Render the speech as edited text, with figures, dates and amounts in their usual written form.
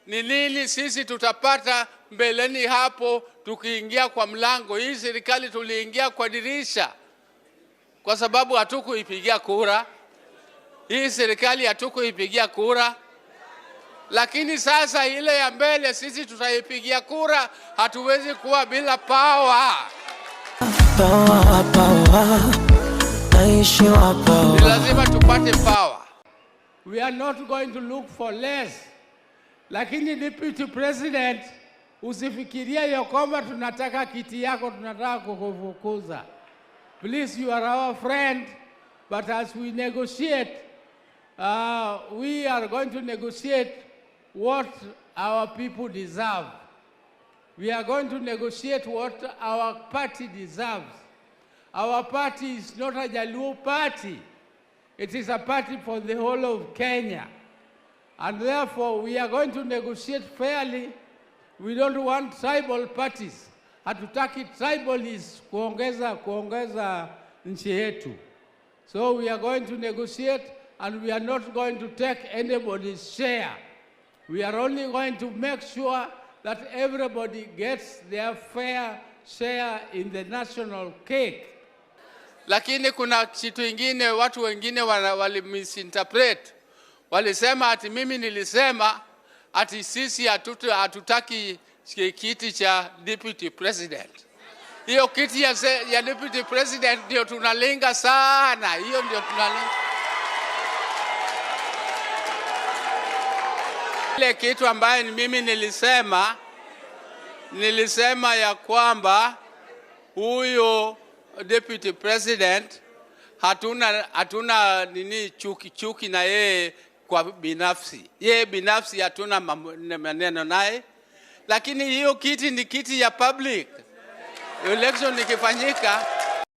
ni nini sisi tutapata mbeleni hapo tukiingia kwa mlango. Hii serikali tuliingia kwa dirisha kwa sababu hatukuipigia kura. Hii serikali hatukuipigia kura. Lakini sasa ile ya mbele sisi tutaipigia kura, hatuwezi kuwa bila power. Ni lazima tupate power. We are not going to look for less. Lakini Deputy President, usifikiria ya kwamba tunataka kiti yako, tunataka kukufukuza. Please, you are our friend, but as we negotiate, we are going to negotiate what our people deserve. We are going to negotiate what our party deserves. Our party is not a Jaluo party. It is a party for the whole of Kenya. And therefore, we are going to negotiate fairly. We don't want tribal parties. Hatutaki tribalists kuongeza nchi yetu. So we are going to negotiate, and we are not going to take anybody's share. We are only going to make sure that everybody gets their fair share in the national cake. Lakini kuna kitu ingine watu wengine wali misinterpret. Walisema ati mimi nilisema ati sisi hatutaki kiti cha Deputy President. Hiyo kiti ya Deputy President ndio tunalenga sana. Hiyo ndio tunalenga. Ile kitu ambaye mimi nilisema ya kwamba huyo Deputy President hatuna nini chuki na yeye kwa binafsi. Yeye binafsi hatuna maneno naye. Lakini hiyo kiti ni kiti ya public. Election ikifanyika